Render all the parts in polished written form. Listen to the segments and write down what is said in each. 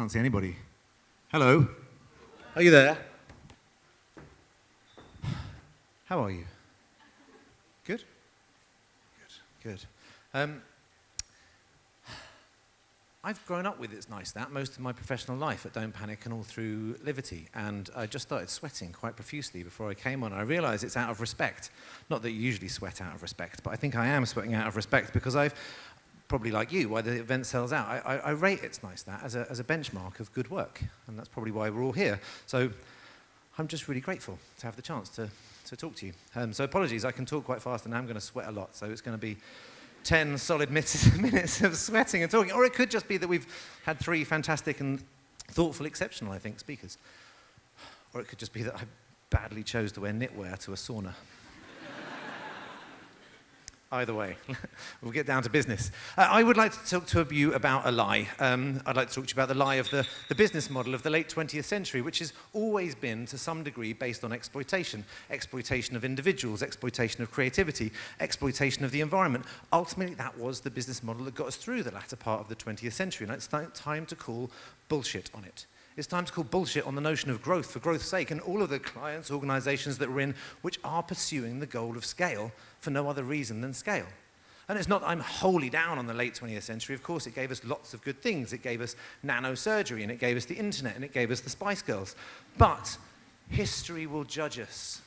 Can't see anybody. Hello? Are you there? How are you? Good? Good. I've grown up with It's Nice That most of my professional life at Don't Panic and all through Livity, and I just started sweating quite profusely before I came on. I realised it's out of respect. Not that you usually sweat out of respect, but I think I am sweating out of respect because I've, probably like you, why the event sells out. I rate It's Nice That as a benchmark of good work, and that's probably why we're all here. So I'm just really grateful to have the chance to talk to you. So apologies, I can talk quite fast and I'm going to sweat a lot, so it's going to be 10 solid minutes of sweating and talking. Or it could just be that we've had 3 fantastic and thoughtful, exceptional, I think, speakers. Or it could just be that I badly chose to wear knitwear to a sauna. Either way, we'll get down to business. I would like to talk to you about a lie. I'd like to talk to you about the lie of the business model of the late 20th century, which has always been, to some degree, based on exploitation. Exploitation of individuals, exploitation of creativity, exploitation of the environment. Ultimately, that was the business model that got us through the latter part of the 20th century, and it's time to call bullshit on it. It's time to call bullshit on the notion of growth for growth's sake, and all of the clients, organizations that we're in, which are pursuing the goal of scale for no other reason than scale. And it's not that I'm wholly down on the late 20th century. Of course, it gave us lots of good things. It gave us nanosurgery, and it gave us the internet, and it gave us the Spice Girls. But history will judge us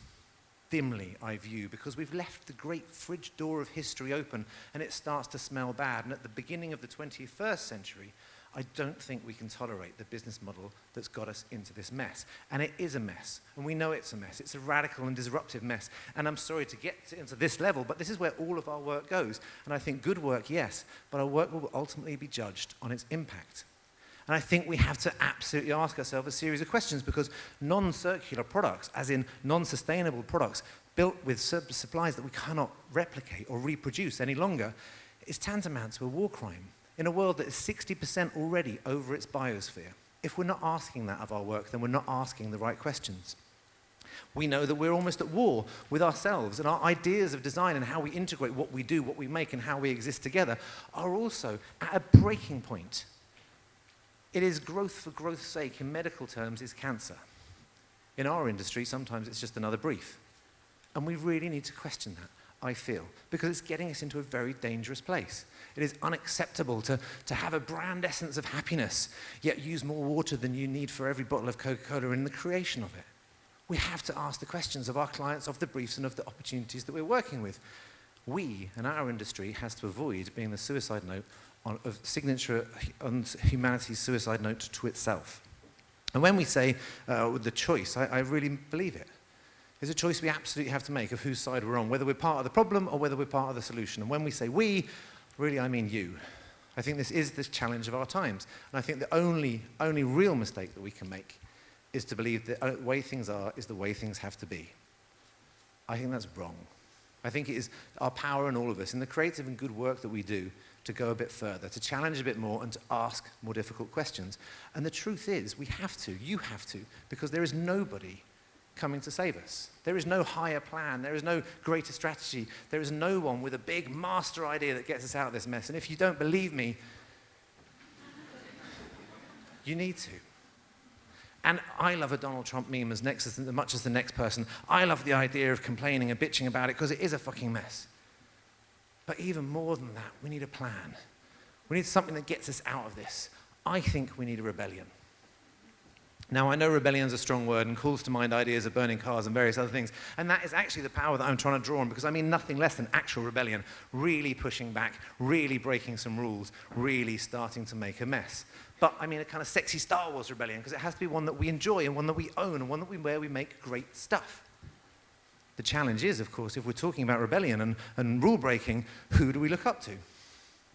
dimly, I view, because we've left the great fridge door of history open, and it starts to smell bad. And at the beginning of the 21st century, I don't think we can tolerate the business model that's got us into this mess. And it is a mess, and we know it's a mess. It's a radical and disruptive mess. And I'm sorry to get into this level, but this is where all of our work goes. And I think good work, yes, but our work will ultimately be judged on its impact. And I think we have to absolutely ask ourselves a series of questions, because non-circular products, as in non-sustainable products, built with supplies that we cannot replicate or reproduce any longer, is tantamount to a war crime in a world that is 60% already over its biosphere. If we're not asking that of our work, then we're not asking the right questions. We know that we're almost at war with ourselves, and our ideas of design and how we integrate what we do, what we make, and how we exist together are also at a breaking point. It is growth for growth's sake. In medical terms, is cancer. In our industry, sometimes it's just another brief. And we really need to question that, I feel, because it's getting us into a very dangerous place. It is unacceptable to have a brand essence of happiness, yet use more water than you need for every bottle of Coca-Cola in the creation of it. We have to ask the questions of our clients, of the briefs, and of the opportunities that we're working with. We, and our industry, has to avoid being the suicide note of signature on humanity's suicide note to itself. And when we say the choice, I really believe it. It's a choice we absolutely have to make of whose side we're on, whether we're part of the problem or whether we're part of the solution. And when we say we, really I mean you. I think this is the challenge of our times. And I think the only real mistake that we can make is to believe that the way things are is the way things have to be. I think that's wrong. I think it is our power in all of us, in the creative and good work that we do, to go a bit further, to challenge a bit more, and to ask more difficult questions. And the truth is, we have to, you have to, because there is nobody coming to save us. There is no higher plan. There is no greater strategy. There is no one with a big master idea that gets us out of this mess. And if you don't believe me, you need to. And I love a Donald Trump meme as much as the next person. I love the idea of complaining and bitching about it because it is a fucking mess. But even more than that, we need a plan. We need something that gets us out of this. I think we need a rebellion. Now, I know rebellion is a strong word and calls to mind ideas of burning cars and various other things, and that is actually the power that I'm trying to draw on, because I mean nothing less than actual rebellion, really pushing back, really breaking some rules, really starting to make a mess. But I mean a kind of sexy Star Wars rebellion, because it has to be one that we enjoy and one that we own and one where we make great stuff. The challenge is, of course, if we're talking about rebellion and rule breaking, who do we look up to?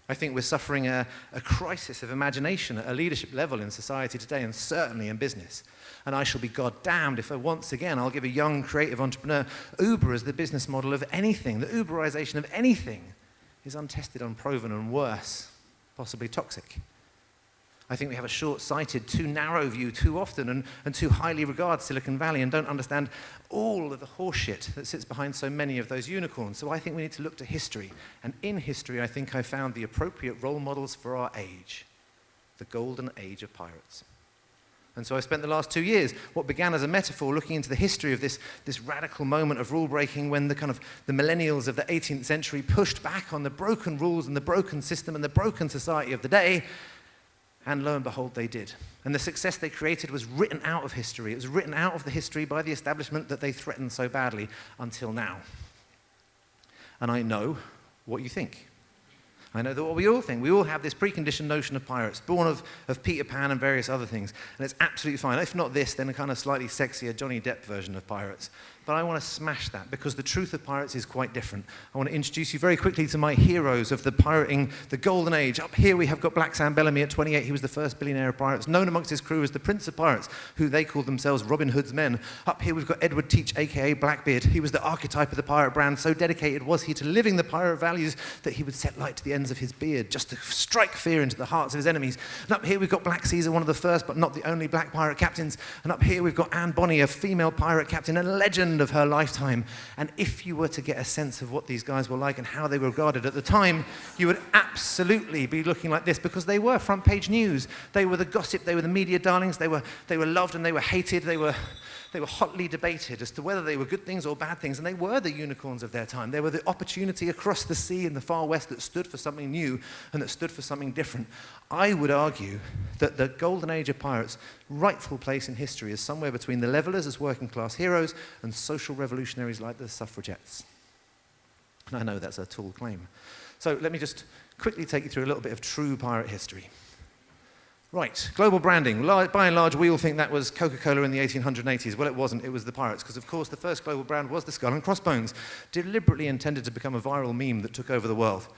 I think we're suffering a crisis of imagination at a leadership level in society today, and certainly in business. And I shall be goddamned if once again I'll give a young creative entrepreneur Uber as the business model of anything. The Uberization of anything is untested, unproven, and worse, possibly toxic. I think we have a short-sighted, too narrow view too often and too highly regard Silicon Valley and don't understand all of the horseshit that sits behind so many of those unicorns. So I think we need to look to history. And in history, I think I found the appropriate role models for our age. the golden age of pirates. And so I spent the last 2 years, what began as a metaphor, looking into the history of this radical moment of rule breaking when the millennials of the 18th century pushed back on the broken rules and the broken system and the broken society of the day. And lo and behold, they did. And the success they created was written out of history. It was written out of the history by the establishment that they threatened so badly until now. And I know what you think. I know that what we all think. We all have this preconditioned notion of pirates, born of Peter Pan and various other things. And it's absolutely fine. If not this, then a kind of slightly sexier Johnny Depp version of pirates. But I want to smash that, because the truth of pirates is quite different. I want to introduce you very quickly to my heroes of the pirating, the golden age. Up here we have got Black Sam Bellamy at 28. He was the first billionaire of pirates, known amongst his crew as the Prince of Pirates, who they called themselves Robin Hood's men. Up here we've got Edward Teach, a.k.a. Blackbeard. He was the archetype of the pirate brand. So dedicated was he to living the pirate values that he would set light to the ends of his beard, just to strike fear into the hearts of his enemies. And up here we've got Black Caesar, one of the first but not the only black pirate captains. And up here we've got Anne Bonny, a female pirate captain, a legend of her lifetime. And if you were to get a sense of what these guys were like and how they were regarded at the time, you would absolutely be looking like this, because they were front page news. They were the gossip, they were the media darlings, they were loved and they were hated, they were hotly debated as to whether they were good things or bad things, and they were the unicorns of their time. They were the opportunity across the sea in the far west that stood for something new and that stood for something different. I would argue that the golden age of pirates' rightful place in history is somewhere between the levelers as working class heroes and social revolutionaries like the suffragettes. And I know that's a tall claim. So let me just quickly take you through a little bit of true pirate history. Right, global branding. By and large, we all think that was Coca-Cola in the 1880s. Well, it wasn't. It was the pirates, because, of course, the first global brand was the skull and crossbones, deliberately intended to become a viral meme that took over the world.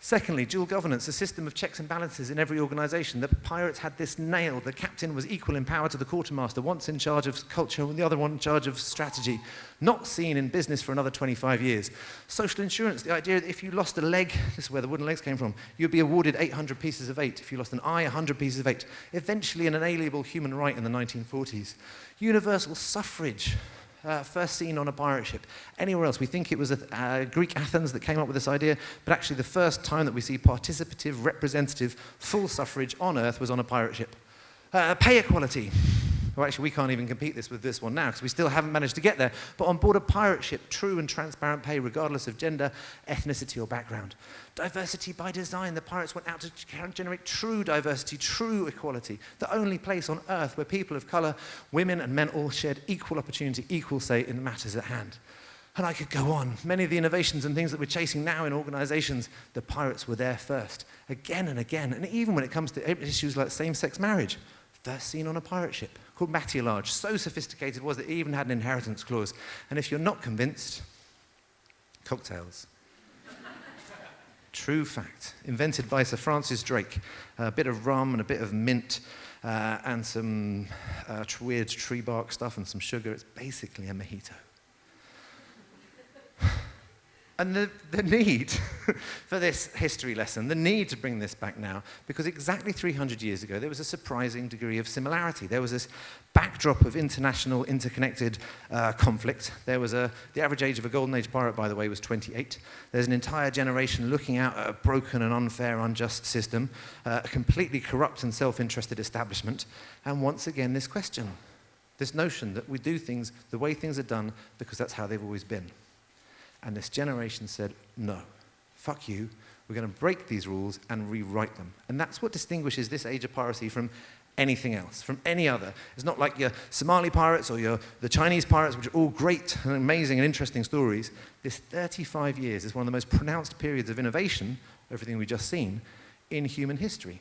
Secondly, dual governance, a system of checks and balances in every organization. The pirates had this nailed. The captain was equal in power to the quartermaster, once in charge of culture and the other one in charge of strategy. Not seen in business for another 25 years. Social insurance, the idea that if you lost a leg, this is where the wooden legs came from, you'd be awarded 800 pieces of 8. If you lost an eye, 100 pieces of 8. Eventually an inalienable human right in the 1940s. Universal suffrage. First seen on a pirate ship. Anywhere else, we think it was Greek Athens that came up with this idea, but actually the first time that we see participative, representative, full suffrage on Earth was on a pirate ship. Pay equality. Well, actually, we can't even compete with this one now, because we still haven't managed to get there. But on board a pirate ship, true and transparent pay, regardless of gender, ethnicity, or background. Diversity by design. The pirates went out to generate true diversity, true equality. The only place on Earth where people of color, women and men, all shared equal opportunity, equal say in the matters at hand. And I could go on. Many of the innovations and things that we're chasing now in organizations, the pirates were there first, again and again. And even when it comes to issues like same-sex marriage, first seen on a pirate ship called Matillage. So sophisticated was that it even had an inheritance clause. And if you're not convinced, cocktails. True fact. Invented by Sir Francis Drake. A bit of rum and a bit of mint and some weird tree bark stuff and some sugar. It's basically a mojito. And the need for this history lesson, the need to bring this back now, because exactly 300 years ago, there was a surprising degree of similarity. There was this backdrop of international, interconnected conflict. There was the average age of a golden age pirate, by the way, was 28. There's an entire generation looking out at a broken and unfair, unjust system, a completely corrupt and self-interested establishment, and once again, this question, this notion that we do things the way things are done because that's how they've always been. And this generation said, no, fuck you, we're going to break these rules and rewrite them. And that's what distinguishes this age of piracy from anything else, from any other. It's not like your Somali pirates or the Chinese pirates, which are all great and amazing and interesting stories. This 35 years is one of the most pronounced periods of innovation, everything we've just seen, in human history.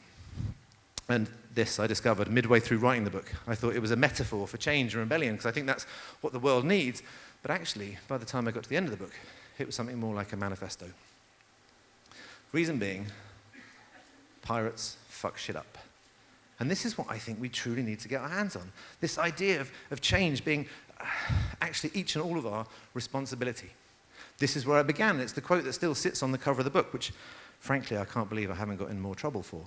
And this I discovered midway through writing the book. I thought it was a metaphor for change and rebellion, because I think that's what the world needs. But actually, by the time I got to the end of the book, it was something more like a manifesto. Reason being, pirates fuck shit up. And this is what I think we truly need to get our hands on. This idea of change being actually each and all of our responsibility. This is where I began. It's the quote that still sits on the cover of the book, which, frankly, I can't believe I haven't got in more trouble for.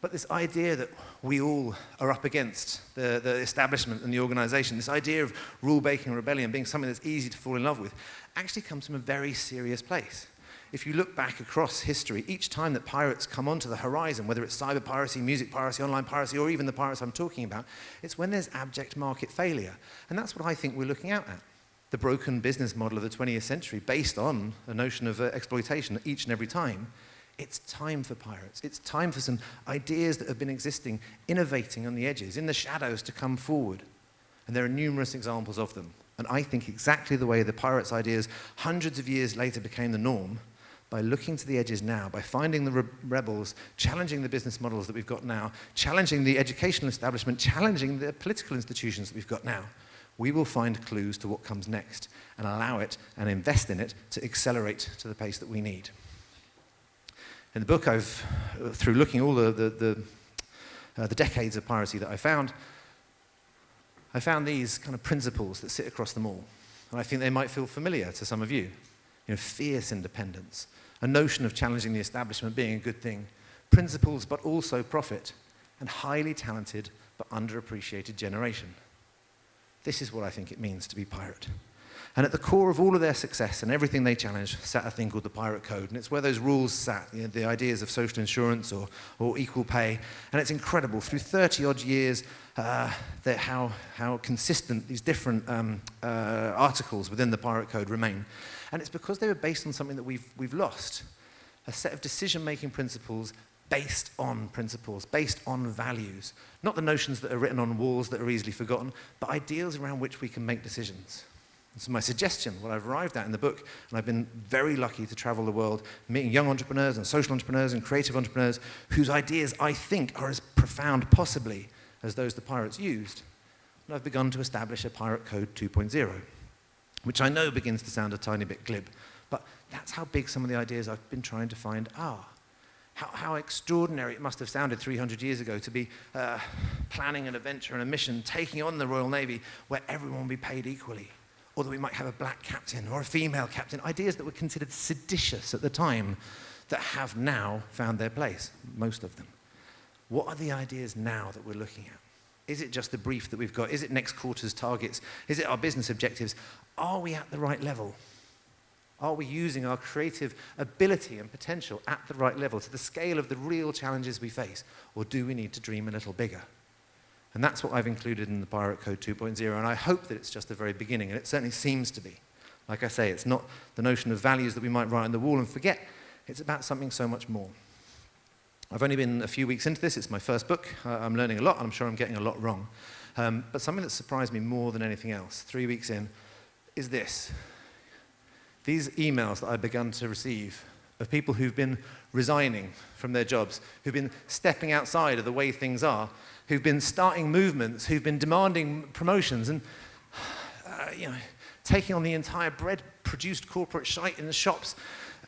But this idea that we all are up against the establishment and the organization, this idea of rule-breaking and rebellion being something that's easy to fall in love with, actually comes from a very serious place. if you look back across history, each time that pirates come onto the horizon, whether it's cyber piracy, music piracy, online piracy, or even the pirates I'm talking about, it's when there's abject market failure. And that's what I think we're looking out at. The broken business model of the 20th century based on a notion of exploitation each and every time. It's time for pirates. It's time for some ideas that have been existing, innovating on the edges, in the shadows, to come forward. And there are numerous examples of them. And I think exactly the way the pirates' ideas hundreds of years later became the norm, by looking to the edges now, by finding the rebels, challenging the business models that we've got now, challenging the educational establishment, challenging the political institutions that we've got now, we will find clues to what comes next and allow it and invest in it to accelerate to the pace that we need. In the book, through looking all the decades of piracy that I found these kind of principles that sit across them all. And I think they might feel familiar to some of you. You know, fierce independence, a notion of challenging the establishment being a good thing, principles but also profit, and highly talented but underappreciated generation. This is what I think it means to be pirate. And at the core of all of their success and everything they challenged sat a thing called the Pirate Code. And it's where those rules sat, you know, the ideas of social insurance or equal pay. And it's incredible. Through 30-odd years, how consistent these different articles within the Pirate Code remain. And it's because they were based on something that we've lost. A set of decision-making principles based on principles, based on values. Not the notions that are written on walls that are easily forgotten, but ideals around which we can make decisions. And so my suggestion, what I've arrived at in the book, and I've been very lucky to travel the world, meeting young entrepreneurs and social entrepreneurs and creative entrepreneurs whose ideas I think are as profound possibly as those the pirates used. And I've begun to establish a Pirate Code 2.0, which I know begins to sound a tiny bit glib, but that's how big some of the ideas I've been trying to find are. How extraordinary it must have sounded 300 years ago to be planning an adventure and a mission, taking on the Royal Navy where everyone would be paid equally. Or that we might have a black captain or a female captain, ideas that were considered seditious at the time that have now found their place, most of them. What are the ideas now that we're looking at? Is it just the brief that we've got? Is it next quarter's targets? Is it our business objectives? Are we at the right level? Are we using our creative ability and potential at the right level to the scale of the real challenges we face? Or do we need to dream a little bigger? And that's what I've included in the Pirate Code 2.0, and I hope that it's just the very beginning, and it certainly seems to be. Like I say, it's not the notion of values that we might write on the wall and forget. It's about something so much more. I've only been a few weeks into this. It's my first book. I'm learning a lot, and I'm sure I'm getting a lot wrong. But something that surprised me more than anything else, 3 weeks in, is this. These emails that I've begun to receive of people who've been resigning from their jobs, who've been stepping outside of the way things are, who've been starting movements, who've been demanding promotions and taking on the entire bread-produced corporate shite in the shops.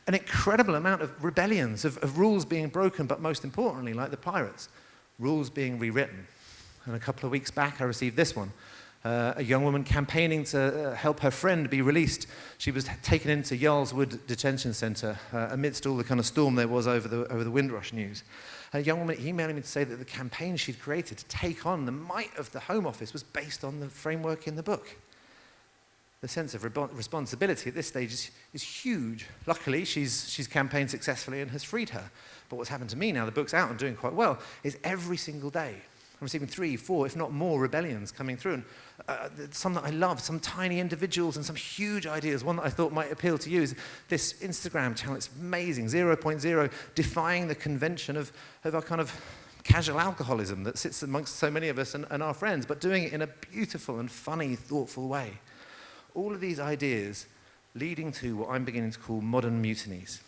An incredible amount of rebellions, of rules being broken, but most importantly, like the pirates, rules being rewritten. And a couple of weeks back, I received this one. A young woman campaigning to help her friend be released. She was taken into Yarlswood Detention Centre amidst all the kind of storm there was over the Windrush news. A young woman emailing me to say that the campaign she'd created to take on the might of the Home Office was based on the framework in the book. The sense of responsibility at this stage is huge. Luckily, she's campaigned successfully and has freed her. But what's happened to me now, the book's out and doing quite well, is every single day I'm receiving 3, 4, if not more, rebellions coming through. And some that I love, some tiny individuals and some huge ideas. One that I thought might appeal to you is this Instagram channel. It's amazing, 0.0, defying the convention of our kind of casual alcoholism that sits amongst so many of us and our friends, but doing it in a beautiful and funny, thoughtful way. All of these ideas leading to what I'm beginning to call modern mutinies.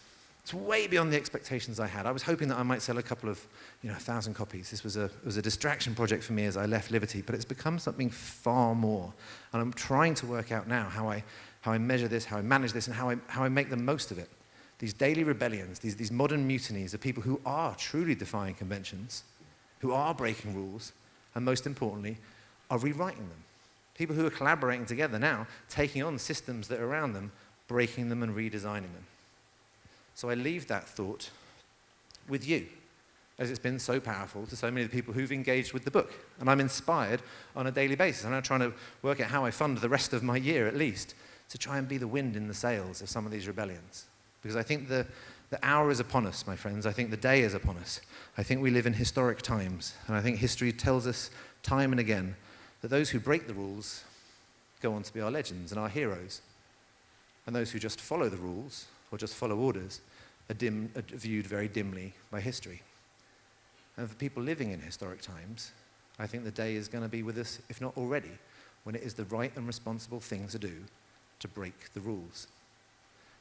It's way beyond the expectations I had. I was hoping that I might sell a couple of, 1,000 copies. This was a distraction project for me as I left Livity, but it's become something far more. And I'm trying to work out now how I measure this, how I manage this, and how I make the most of it. These daily rebellions, these modern mutinies of people who are truly defying conventions, who are breaking rules, and most importantly, are rewriting them. People who are collaborating together now, taking on systems that are around them, breaking them and redesigning them. So I leave that thought with you, as it's been so powerful to so many of the people who've engaged with the book. And I'm inspired on a daily basis. And I'm trying to work out how I fund the rest of my year, at least, to try and be the wind in the sails of some of these rebellions. Because I think the hour is upon us, my friends. I think the day is upon us. I think we live in historic times. And I think history tells us time and again that those who break the rules go on to be our legends and our heroes. And those who just follow the rules or just follow orders are viewed very dimly by history. And for people living in historic times, I think the day is going to be with us, if not already, when it is the right and responsible thing to do to break the rules.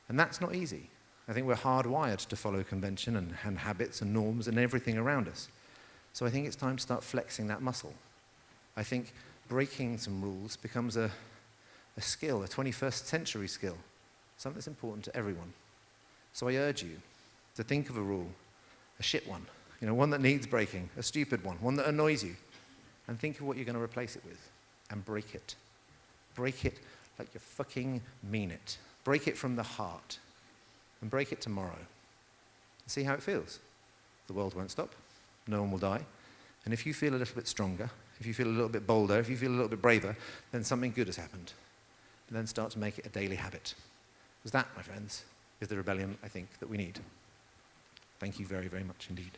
And that's not easy. I think we're hardwired to follow convention and habits and norms and everything around us. So I think it's time to start flexing that muscle. I think breaking some rules becomes a skill, a 21st century skill, something that's important to everyone. So I urge you to think of a rule, a shit one, one that needs breaking, a stupid one that annoys you, and think of what you're going to replace it with, and break it. Break it like you fucking mean it. Break it from the heart, and break it tomorrow. And see how it feels. The world won't stop, no one will die, and if you feel a little bit stronger, if you feel a little bit bolder, if you feel a little bit braver, then something good has happened. And then start to make it a daily habit. Because that, my friends, is the rebellion I think that we need. Thank you very, very much indeed.